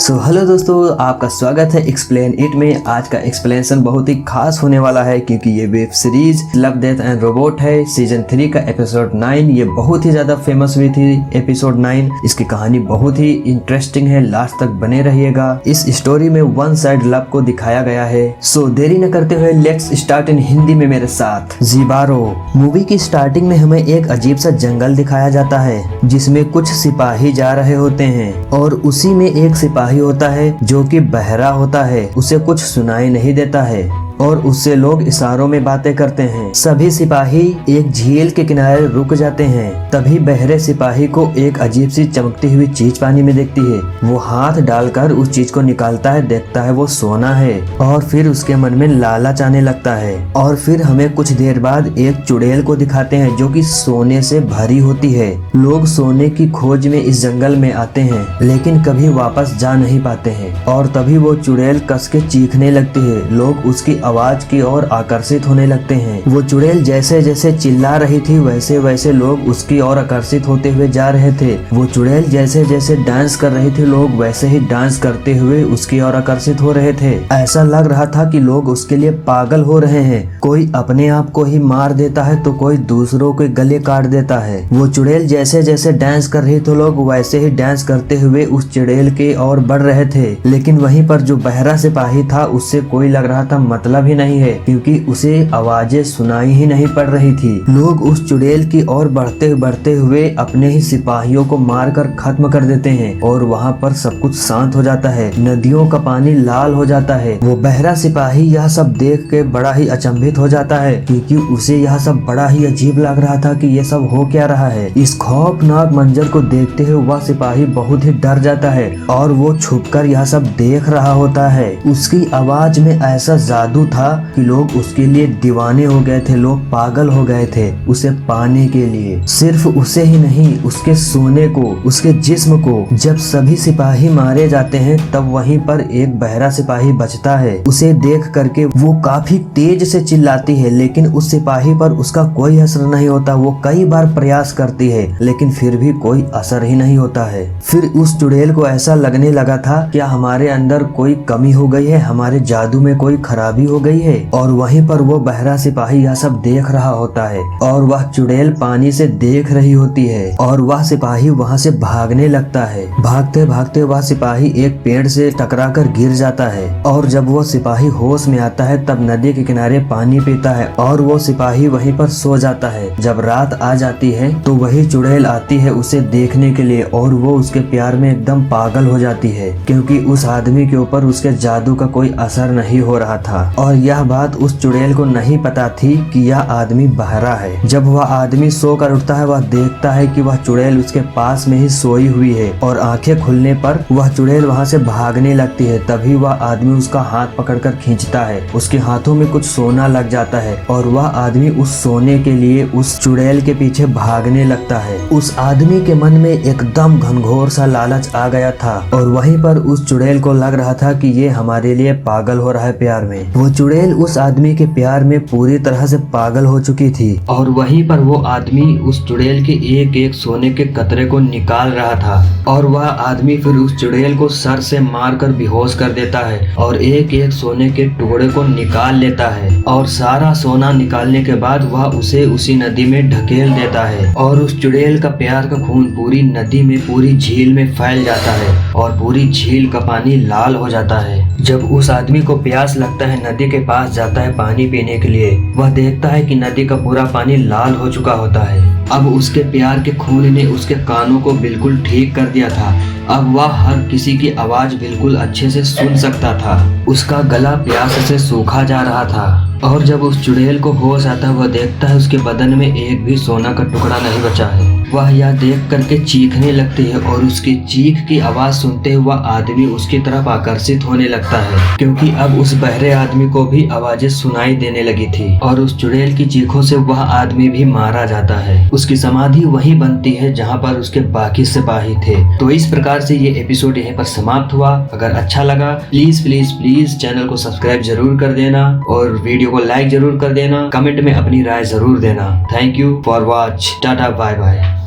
Hello दोस्तों, आपका स्वागत है एक्सप्लेन इट में। आज का एक्सप्लेनेशन बहुत ही खास होने वाला है क्योंकि ये web series love death and robot है। सीजन 3 का एपिसोड 9 ये बहुत ही ज्यादा फेमस हुई थी। एपिसोड 9 इसकी कहानी बहुत ही इंटरेस्टिंग है, लास्ट तक बने रहिएगा। इस स्टोरी में वन साइड लव को दिखाया गया है। सो देरी न करते हुए लेट्स स्टार्ट इन हिंदी में मेरे साथ। जिबारो मूवी की स्टार्टिंग में हमें एक अजीब सा जंगल दिखाया जाता है जिसमें कुछ सिपाही जा रहे होते हैं और उसी में एक सिपाही होता है जो कि बहरा होता है, उसे कुछ सुनाई नहीं देता है और उससे लोग इशारों में बातें करते हैं। सभी सिपाही एक झील के किनारे रुक जाते हैं। तभी बहरे सिपाही को एक अजीब सी चमकती हुई चीज पानी में दिखती है। वो हाथ डालकर उस चीज को निकालता है, देखता है वो सोना है और फिर उसके मन में लालच आने लगता है। और फिर हमें कुछ देर बाद एक चुड़ैल को दिखाते हैं जो कि सोने से भरी होती है। लोग सोने की खोज में इस जंगल में आते हैं लेकिन कभी वापस जा नहीं पाते हैं और तभी वो चुड़ैल कस के चीखने लगती है। लोग उसकी आवाज की ओर आकर्षित होने लगते हैं। वो चुड़ैल जैसे जैसे चिल्ला रही थी वैसे वैसे लोग उसकी ओर आकर्षित होते हुए जा रहे थे। वो चुड़ैल जैसे जैसे डांस कर रही थी लोग वैसे ही डांस करते हुए उसकी ओर आकर्षित हो रहे थे। ऐसा लग रहा था कि लोग उसके लिए पागल हो रहे हैं। कोई अपने आप को ही मार देता है तो कोई दूसरों के गले काट देता है। वो चुड़ैल जैसे जैसे डांस कर रही तो लोग वैसे ही डांस करते हुए उस चुड़ैल के ओर बढ़ रहे थे। लेकिन वहीं पर जो बहरा सिपाही था उससे कोई लग रहा था मतलब ही नहीं है क्योंकि उसे आवाजें सुनाई ही नहीं पड़ रही थी। लोग उस चुड़ैल की ओर बढ़ते बढ़ते हुए अपने ही सिपाहियों को मारकर खत्म कर देते हैं और वहाँ पर सब कुछ शांत हो जाता है। नदियों का पानी लाल हो जाता है। वो बहरा सिपाही यह सब देख के बड़ा ही अचंभित हो जाता है क्योंकि उसे यह सब बड़ा ही अजीब लग रहा था कि ये सब हो क्या रहा है। इस खौफनाक मंजर को देखते हुए वह सिपाही बहुत ही डर जाता है और वो छुपकर यह सब देख रहा होता है। उसकी आवाज में ऐसा जादू था कि लोग उसके लिए दीवाने हो गए थे, लोग पागल हो गए थे उसे पाने के लिए। सिर्फ उसे ही नहीं, उसके सोने को, उसके जिस्म को। जब सभी सिपाही मारे जाते हैं तब वहीं पर एक बहरा सिपाही बचता है। उसे देख करके वो काफी तेज से चिल्लाती है लेकिन उस सिपाही पर उसका कोई असर नहीं होता। वो कई बार प्रयास करती है लेकिन फिर भी कोई असर ही नहीं होता है। फिर उस चुड़ैल को ऐसा लगने लगा था क्या हमारे अंदर कोई कमी हो गई है, हमारे जादू में कोई खराबी हो गई है। और वहीं पर वो बहरा सिपाही यह सब देख रहा होता है और वह चुड़ैल पानी से देख रही होती है और वह सिपाही वहां से भागने लगता है। भागते भागते वह सिपाही एक पेड़ से टकराकर गिर जाता है और जब वो सिपाही होश में आता है तब नदी के किनारे पानी पीता है और वो सिपाही वहीं पर सो जाता है। जब रात आ जाती है तो वही चुड़ैल आती है उसे देखने के लिए और वो उसके प्यार में एकदम पागल हो जाती है क्योंकि उस आदमी के ऊपर उसके जादू का कोई असर नहीं हो रहा था। और यह बात उस चुड़ैल को नहीं पता थी कि यह आदमी बहरा है। जब वह आदमी सोकर उठता है वह देखता है कि वह चुड़ैल उसके पास में ही सोई हुई है और आंखें खुलने पर वह चुड़ैल वहां से भागने लगती है। तभी वह आदमी उसका हाथ पकड़कर खींचता है। उसके हाथों में कुछ सोना लग जाता है और वह आदमी उस सोने के लिए उस चुड़ैल के पीछे भागने लगता है। उस आदमी के मन में एकदम घनघोर सा लालच आ गया था और वहीं पर उस चुड़ैल को लग रहा था कि ये हमारे लिए पागल हो रहा है प्यार में। वो चुड़ैल उस आदमी के प्यार में पूरी तरह से पागल हो चुकी थी और वहीं पर वो आदमी उस चुड़ैल के एक एक सोने के कतरे को निकाल रहा था और वह आदमी फिर उस चुड़ैल को सर से मारकर बेहोश कर देता है और एक एक सोने के टुकड़े को निकाल लेता है और सारा सोना निकालने के बाद वह उसे उसी नदी में ढकेल देता है और उस चुड़ैल का प्यार का खून पूरी नदी में, पूरी झील में फैल जाता है और पूरी झील का पानी लाल हो जाता है। जब उस आदमी को प्यास लगता है नदी के पास जाता है पानी पीने के लिए। वह देखता है कि नदी का पूरा पानी लाल हो चुका होता है। अब उसके प्यार के खून ने उसके कानों को बिल्कुल ठीक कर दिया था। अब वह हर किसी की आवाज बिल्कुल अच्छे से सुन सकता था। उसका गला प्यास से सूखा जा रहा था और जब उस चुड़ैल को होश आता है वह देखता है उसके बदन में एक भी सोना का टुकड़ा नहीं बचा है। वह यह देख करके चीखने लगती है और उसकी चीख की आवाज सुनते हुआ आदमी उसकी तरफ आकर्षित होने लगता है क्योंकि अब उस बहरे आदमी को भी आवाजें सुनाई देने लगी थी और उस चुड़ैल की चीखों से वह आदमी भी मारा जाता है। उसकी समाधि वही बनती है जहाँ पर उसके बाकी सिपाही थे। तो इस प्रकार से ये एपिसोड यहीं पर समाप्त हुआ। अगर अच्छा लगा प्लीज प्लीज प्लीज चैनल को सब्सक्राइब जरूर कर देना और वीडियो को लाइक जरूर कर देना। कमेंट में अपनी राय जरूर देना। Thank you for watch. Tata bye bye.